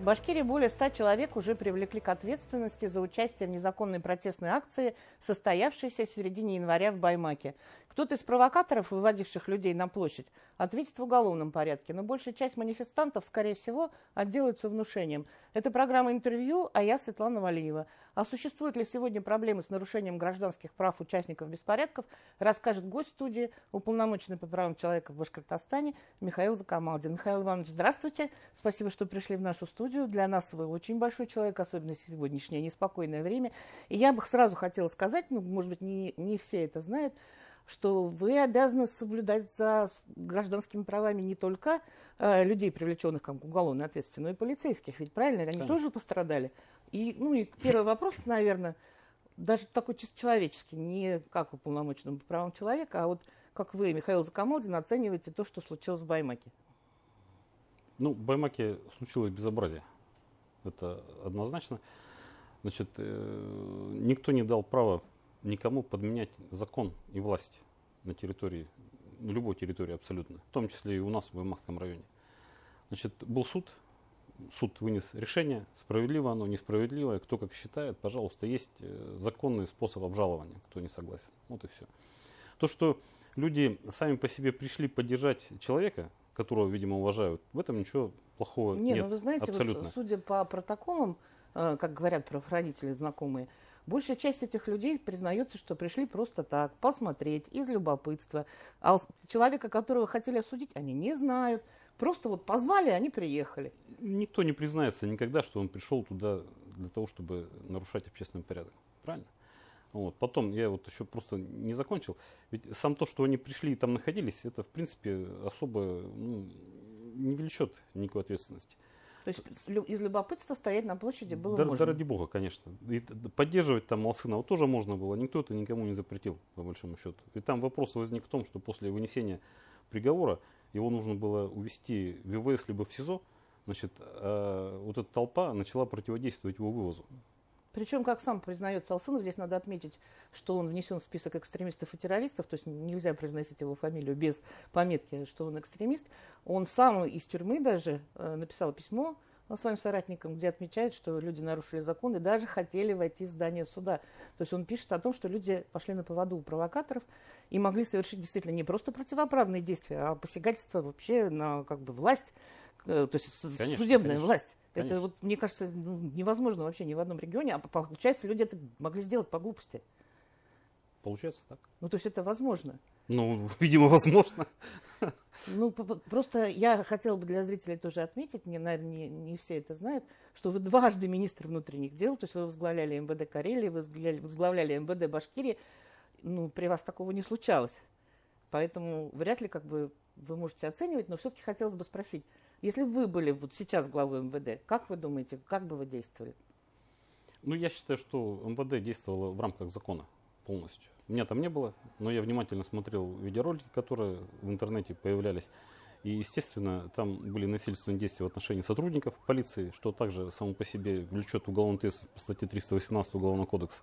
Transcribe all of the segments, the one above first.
Башкирии более 100 человек уже привлекли к ответственности за участие в незаконной протестной акции, состоявшейся в середине января в Баймаке. Кто-то из провокаторов, выводивших людей на площадь, ответит в уголовном порядке, но большая часть манифестантов, скорее всего, отделаются внушением. Это программа «Интервью», а я Светлана Валиева. А существуют ли сегодня проблемы с нарушением гражданских прав участников беспорядков, расскажет гость студии, уполномоченный по правам человека в Башкортостане Михаил Закамалдин. Михаил Иванович, здравствуйте. Спасибо, что пришли в нашу студию. Для нас вы очень большой человек, особенно в сегодняшнее неспокойное время. И я бы сразу хотела сказать, может быть, не все это знают, что вы обязаны соблюдать за гражданскими правами не только людей, привлеченных к уголовной ответственности, но и полицейских. Ведь правильно, они Конечно. тоже пострадали. И первый вопрос, наверное, даже такой чисто человеческий, не как уполномоченному по правам человека, а вот как вы, Михаил Закамалдин, оцениваете то, что случилось в Баймаке. В Баймаке случилось безобразие. Это однозначно. Значит, никто не дал права никому подменять закон и власть на территории, на любой территории абсолютно, в том числе и у нас в Баймакском районе. Значит, был суд вынес решение, справедливо оно, несправедливое, кто как считает, пожалуйста, есть законный способ обжалования, кто не согласен. Вот и все. То, что люди сами по себе пришли поддержать человека, которого, видимо, уважают, в этом ничего плохого нет. Вы знаете, абсолютно. Вот, судя по протоколам, как говорят правоохранители знакомые, большая часть этих людей признается, что пришли просто так, посмотреть, из любопытства. А человека, которого хотели осудить, они не знают. Просто вот позвали, они приехали. Никто не признается никогда, что он пришел туда для того, чтобы нарушать общественный порядок. Правильно? Вот. Потом, я вот еще просто не закончил. Ведь сам то, что они пришли и там находились, это, в принципе, особо не влечет никакой ответственности. То есть из любопытства стоять на площади было Да можно? ради бога, конечно. И поддерживать там Алсынова тоже можно было. Никто это никому не запретил, по большому счету. И там вопрос возник в том, что после вынесения приговора его нужно было увезти в ВВС либо в СИЗО. Значит, вот эта толпа начала противодействовать его вывозу. Причем, как сам признается Алсынов, здесь надо отметить, что он внесен в список экстремистов и террористов, то есть нельзя произносить его фамилию без пометки, что он экстремист. Он сам из тюрьмы даже написал письмо своим соратникам, где отмечает, что люди нарушили закон и даже хотели войти в здание суда. То есть он пишет о том, что люди пошли на поводу у провокаторов и могли совершить действительно не просто противоправные действия, а посягательство вообще на власть, то есть судебная власть. Конечно. Это, вот, мне кажется, невозможно вообще ни в одном регионе, а получается, люди это могли сделать по глупости. Получается так. То есть это возможно. Видимо, возможно. Просто я хотела бы для зрителей тоже отметить, наверное, не все это знают, что вы дважды министр внутренних дел, то есть вы возглавляли МВД Карелии, вы возглавляли МВД Башкирии, при вас такого не случалось. Поэтому вряд ли вы можете оценивать, но все-таки хотелось бы спросить, если бы вы были вот сейчас главой МВД, как вы думаете, как бы вы действовали? Я считаю, что МВД действовало в рамках закона полностью. Меня там не было, но я внимательно смотрел видеоролики, которые в интернете появлялись. И, естественно, там были насильственные действия в отношении сотрудников полиции, что также само по себе влечет уголовный ответственность по статье 318 Уголовного кодекса.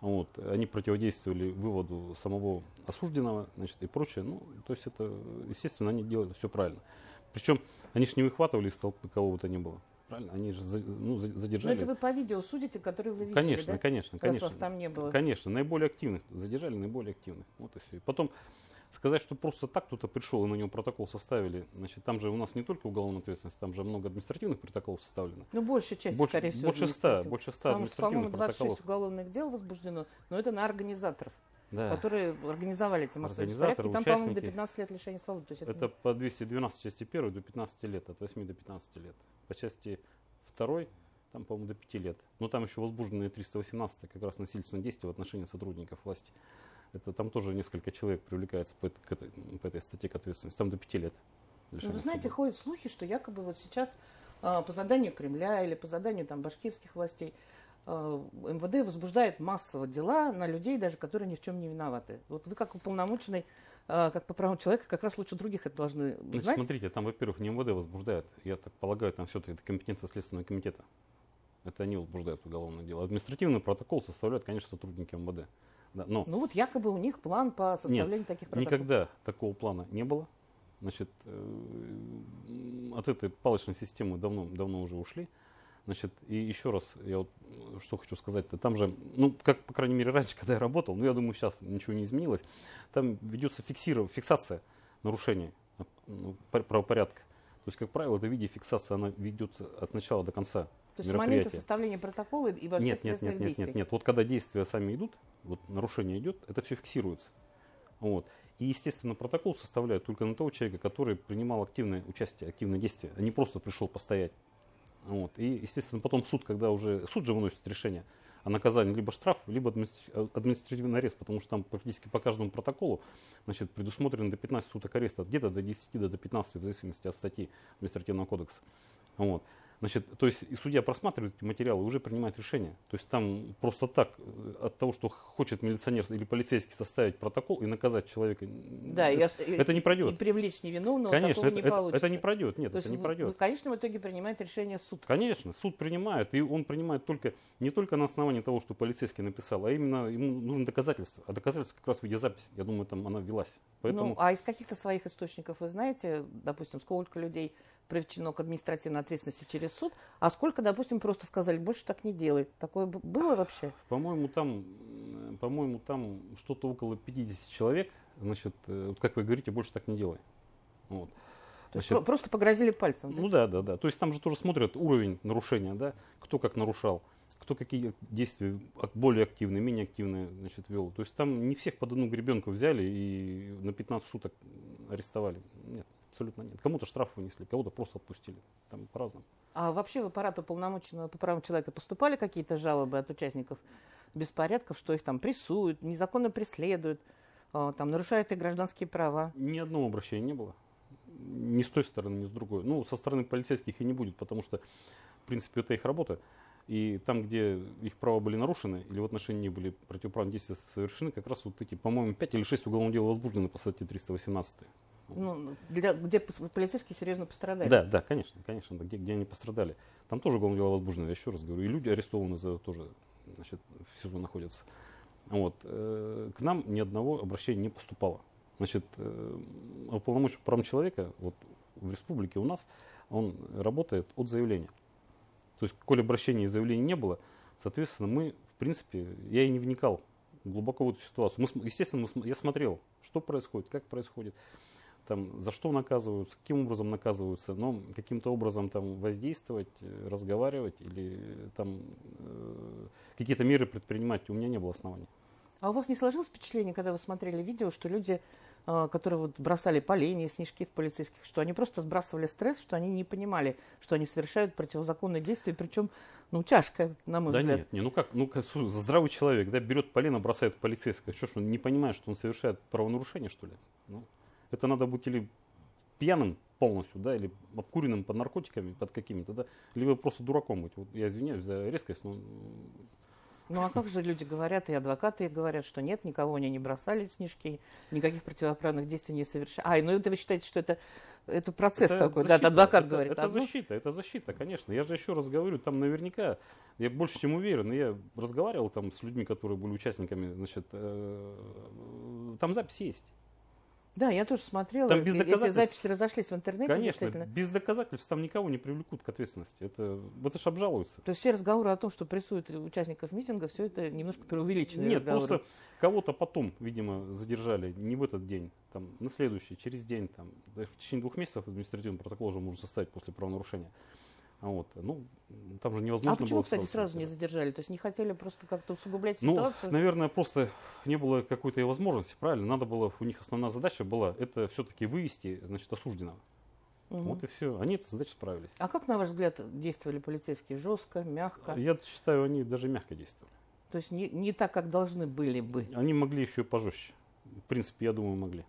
Вот. Они противодействовали выводу самого осужденного, и прочее. То есть это, естественно, они делали все правильно. Причем они же не выхватывали из толпы кого бы то ни было. Правильно? Они же задержали. Но это вы по видео судите, которые вы видели, конечно, да? Конечно. Раз вас там не было. Конечно, наиболее активных. Задержали наиболее активных. Вот и все. И потом сказать, что просто так кто-то пришел и на него протокол составили. Там же у нас не только уголовная ответственность, там же много административных протоколов составлено. Большая часть, скорее всего. Больше 100 административных протоколов. По-моему, 26 уголовных дел возбуждено, но это на организаторов. Да. Которые организовали эти массовые беспорядки. Там, по-моему, до 15 лет лишения свободы. То есть это по 212 части 1 до 15 лет, от 8 до 15 лет. По части 2, там, по-моему, до 5 лет. Но там еще возбужденные 318 как раз насильственные действия в отношении сотрудников власти. Это там тоже несколько человек привлекается по этой статье к ответственности. Там до 5 лет. Вы знаете, ходят слухи, что якобы вот сейчас по заданию Кремля или по заданию башкирских властей МВД возбуждает массово дела на людей, даже которые ни в чем не виноваты. Вот вы как уполномоченный, как по правам человека, как раз лучше других это должны знать. Смотрите, там, во-первых, не МВД возбуждает. Я так полагаю, там все-таки это компетенция Следственного комитета. Это они возбуждают уголовное дело. Административный протокол составляют, конечно, сотрудники МВД. Да, но вот якобы у них план по составлению таких протоколов. Никогда такого плана не было. от этой палочной системы давно уже ушли. Значит, и еще раз, я вот что хочу сказать-то, там же, ну, как, по крайней мере, раньше, когда я работал, ну, я думаю, сейчас ничего не изменилось, там ведется фиксация нарушений правопорядка. То есть, как правило, это видеофиксация, она ведется от начала до конца То есть с мероприятия. момента составления протокола и во всех следственных действиях? Нет. Вот когда действия сами идут, вот нарушение идет, это все фиксируется. Вот. И, естественно, протокол составляют только на того человека, который принимал активное участие, активное действие, а не просто пришел постоять. Вот. И, естественно, потом суд же выносит решение о наказании либо штраф, либо административный арест, потому что там практически по каждому протоколу, значит, предусмотрено до 15 суток ареста, где-то до 10, до 15, в зависимости от статьи административного кодекса. Вот. Значит, то есть и судья просматривает эти материалы и уже принимает решение. То есть там просто так, от того, что хочет милиционер или полицейский составить протокол и наказать человека, да, это не пройдет. И привлечь невиновного, конечно, такого не получится. это не пройдет. Нет, То это есть не пройдет. в конечном итоге принимает решение суд. Конечно, суд принимает, и он принимает не только на основании того, что полицейский написал, а именно ему нужны доказательства. А доказательства как раз в видеозаписи. Я думаю, там она велась. Поэтому... Ну, а из каких-то своих источников вы знаете, допустим, сколько людей привлечено к административной ответственности через суд, а сколько, допустим, просто сказали, больше так не делай. Такое было вообще? По-моему, там что-то около 50 человек, значит, вот как вы говорите, больше так не делай. Вот. То есть просто погрозили пальцем? Ну да. То есть там же тоже смотрят уровень нарушения, да, кто как нарушал, кто какие действия более активные, менее активные, значит, вел. То есть там не всех под одну гребенку взяли и на 15 суток арестовали. Нет, абсолютно нет. Кому-то штраф вынесли, кого-то просто отпустили. Там по-разному. А вообще в аппарат уполномоченного по правам человека поступали какие-то жалобы от участников беспорядков, что их там прессуют, незаконно преследуют, там нарушают их гражданские права? Ни одного обращения не было. Ни с той стороны, ни с другой. Ну, со стороны полицейских и не будет, потому что, в принципе, это их работа. И там, где их права были нарушены, или в отношении них были противоправные действия совершены, как раз вот такие, по-моему, 5 или 6 уголовных дел возбуждены по статье 318. Ну, где полицейские серьезно пострадали? Да, конечно, где они пострадали. Там тоже уголовное дело возбуждено, я еще раз говорю. И люди арестованы за это тоже, значит, в СИЗО находятся. Вот. К нам ни одного обращения не поступало. Значит, уполномоченный по правам человека вот, в республике у нас, он работает от заявления. То есть, коли обращения и заявлений не было, соответственно, мы, в принципе, я и не вникал глубоко в эту ситуацию. Естественно, я смотрел, что происходит, как происходит, там, за что наказываются, каким образом наказываются, но каким-то образом там воздействовать, разговаривать или там какие-то меры предпринимать у меня не было оснований. А у вас не сложилось впечатление, когда вы смотрели видео, что люди, которые вот бросали поленья, снежки в полицейских, что они просто сбрасывали стресс, что они не понимали, что они совершают противозаконные действия, причем, ну, тяжко, на мой взгляд. Да нет, здравый человек, да, берет полено, бросает в полицейское, что ж, он не понимает, что он совершает правонарушение, что ли? Ну, это надо быть или пьяным полностью, да, или обкуренным под наркотиками, под какими-то, да, либо просто дураком быть. Вот я извиняюсь за резкость, но... Ну а как же люди говорят, и адвокаты говорят, что нет, никого они не бросали снежки, никаких противоправных действий не совершали. Ну это вы считаете, что это процесс такой, защита, да, адвокат говорит. Это защита, конечно. Я же еще раз говорю, там наверняка, я больше чем уверен, я разговаривал там с людьми, которые были участниками, значит, там запись есть. Да, я тоже смотрела, там без эти записи разошлись в интернете. Конечно, без доказательств там никого не привлекут к ответственности. Это ж обжалуются. То есть все разговоры о том, что прессуют участников митинга, все это немножко преувеличенные разговоры. Просто кого-то потом, видимо, задержали не в этот день, там, на следующий, через день. Там, в течение 2 месяцев административный протокол уже можно составить после правонарушения. Вот. Ну, там же невозможно было... А почему, кстати, сразу не задержали? То есть не хотели просто как-то усугублять ситуацию? Ну, наверное, просто не было какой-то возможности, правильно? Надо было, у них основная задача была, это все-таки вывести, значит, осужденного. Угу. Вот и все. Они эту задачу справились. А как, на ваш взгляд, действовали полицейские? Жестко, мягко? Я считаю, они даже мягко действовали. То есть не так, как должны были бы? Они могли еще и пожестче. В принципе, я думаю, могли.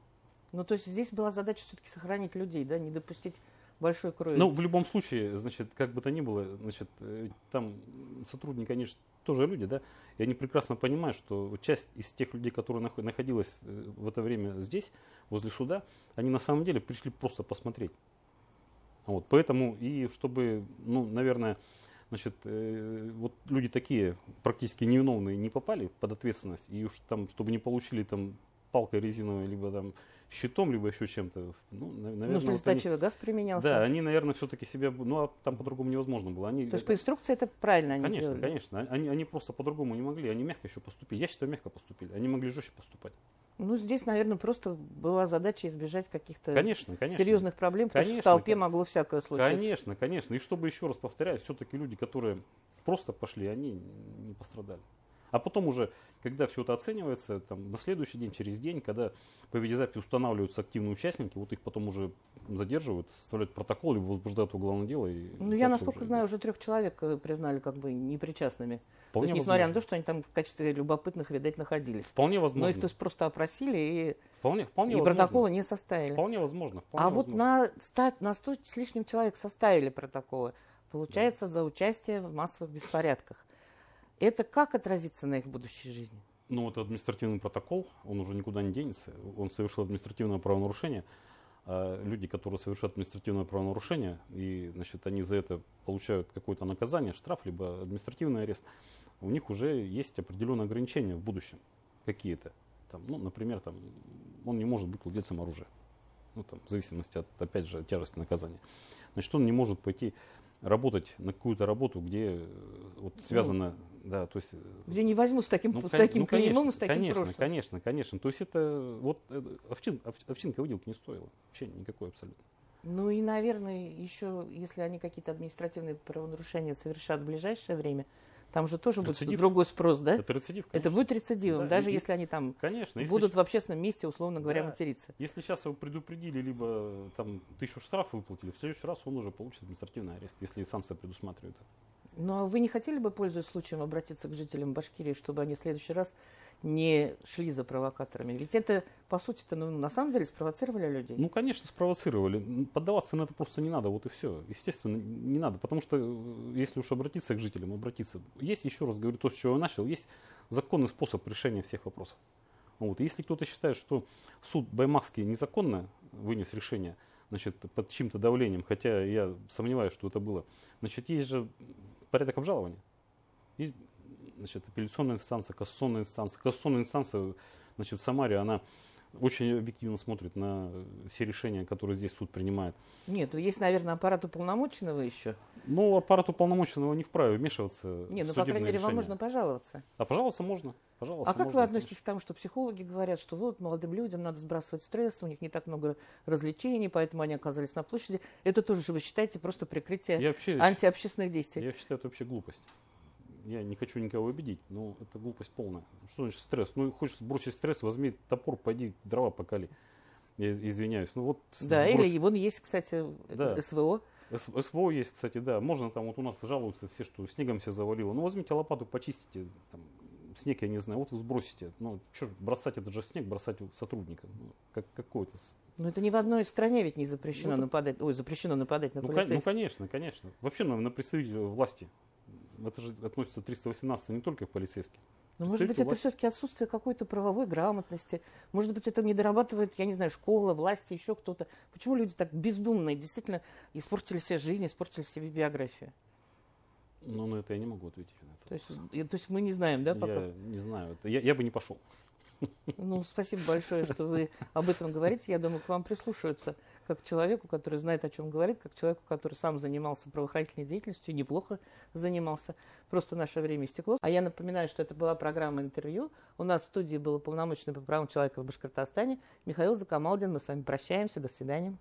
Ну, то есть здесь была задача все-таки сохранить людей, да, не допустить большой крови. Ну, в любом случае, значит, как бы то ни было, значит, там сотрудники, конечно, тоже люди, да, и они прекрасно понимают, что часть из тех людей, которые находилась в это время здесь, возле суда, они на самом деле пришли просто посмотреть. Вот, поэтому, и чтобы, ну, наверное, значит, вот люди такие, практически невиновные, не попали под ответственность, и уж там, чтобы не получили там палкой резиновой, либо там щитом, либо еще чем-то. Ну, наверное, слезоточивый газ применялся. Да, они, наверное, все-таки себя... Ну, а там по-другому невозможно было. Они, то есть по инструкции это правильно они конечно, сделали? Конечно. Они просто по-другому не могли. Они мягко еще поступили. Я считаю, мягко поступили. Они могли жестче поступать. Ну, здесь, наверное, просто была задача избежать каких-то серьезных проблем, потому что в толпе могло всякое случиться. Конечно. И чтобы, еще раз повторяю, все-таки люди, которые просто пошли, они не пострадали. А потом уже, когда все это оценивается, там, на следующий день, через день, когда по видеозаписи устанавливаются активные участники, вот их потом уже задерживают, составляют протокол, либо возбуждают уголовное дело. Ну, я, насколько знаю, уже 3 человек признали как бы непричастными. То есть, несмотря на то, что они там в качестве любопытных, видать, находились. Вполне возможно. Но их то есть просто опросили и вполне протокола не составили. Вполне возможно. Вот на 100 с лишним человек составили протоколы. Получается, за участие в массовых беспорядках. Это как отразится на их будущей жизни? Ну, это административный протокол, он уже никуда не денется. Он совершил административное правонарушение. А люди, которые совершают административное правонарушение, и, значит, они за это получают какое-то наказание, штраф, либо административный арест, у них уже есть определенные ограничения в будущем какие-то. Там, ну, например, там, он не может быть владельцем оружия. Ну, там, в зависимости от, опять же, от тяжести наказания. Значит, он не может пойти работать на какую-то работу, где вот связано, да, то есть... Где не возьму с таким клеймом, с таким прошлым. Конечно. То есть это вот овчинка выделки не стоила. Вообще никакой абсолютно. Ну и, наверное, еще, если они какие-то административные правонарушения совершат в ближайшее время, там же тоже будет другой спрос, да? Это рецидив, конечно. Это будет рецидивом, да, даже если они там будут в общественном месте, условно говоря, материться. Если сейчас его предупредили, либо там 1000 штрафов выплатили, в следующий раз он уже получит административный арест, если санкция предусматривает это. Ну а вы не хотели бы, пользуясь случаем, обратиться к жителям Башкирии, чтобы они в следующий раз не шли за провокаторами? Ведь это, по сути-то, на самом деле спровоцировали людей. Ну, конечно, спровоцировали. Поддаваться на это просто не надо, вот и все. Естественно, не надо, потому что, если уж обратиться к жителям, Есть, еще раз говорю, то, с чего я начал, есть законный способ решения всех вопросов. Вот. Если кто-то считает, что суд баймакский незаконно вынес решение, значит, под чьим-то давлением, хотя я сомневаюсь, что это было, значит, есть же порядок обжалования. Есть, значит, апелляционная инстанция, кассационная инстанция. Кассационная инстанция, значит, в Самаре, она очень объективно смотрит на все решения, которые здесь суд принимает. Нет, ну есть, наверное, аппарат уполномоченного еще. Ну, аппарат уполномоченного не вправе вмешиваться в судебное решение. По крайней мере, вам можно пожаловаться. А пожаловаться можно. Как вы относитесь к тому, что психологи говорят, что вот молодым людям надо сбрасывать стресс, у них не так много развлечений, поэтому они оказались на площади. Это тоже же вы считаете просто прикрытие антиобщественных действий? Я считаю, это вообще глупость. Я не хочу никого обидеть, но это глупость полная. Что значит стресс? Ну, хочешь сбросить стресс, возьми топор, пойди дрова покали. Я извиняюсь. Ну, вот да, или вон есть, кстати, да. СВО. СВО есть, кстати, да. Можно там, вот у нас жалуются все, что снегом все завалило. Ну, возьмите лопату, почистите, там, снег, я не знаю, вот вы сбросите. Ну, что бросать этот же снег, бросать сотрудника. Ну, какой-то... Но это ни в одной стране ведь не запрещено нападать. Запрещено нападать на полицейских. Ну, конечно. Вообще на представителей власти. Это же относится 318 не только к полицейским. Но, может быть, это все-таки отсутствие какой-то правовой грамотности. Может быть, это не дорабатывает, я не знаю, школа, власти, еще кто-то. Почему люди так бездумно и действительно испортили себе жизнь, испортили себе биографию? Ну, на это я не могу ответить. То есть мы не знаем, да, пока? Я не знаю. Я бы не пошел. Ну, спасибо большое, что вы об этом говорите. Я думаю, к вам прислушаются как к человеку, который знает, о чем говорит, как к человеку, который сам занимался правоохранительной деятельностью, неплохо занимался. Просто наше время истекло. А я напоминаю, что это была программа «Интервью». У нас в студии был уполномоченный по правам человека в Башкортостане Михаил Закамалдин. Мы с вами прощаемся. До свидания.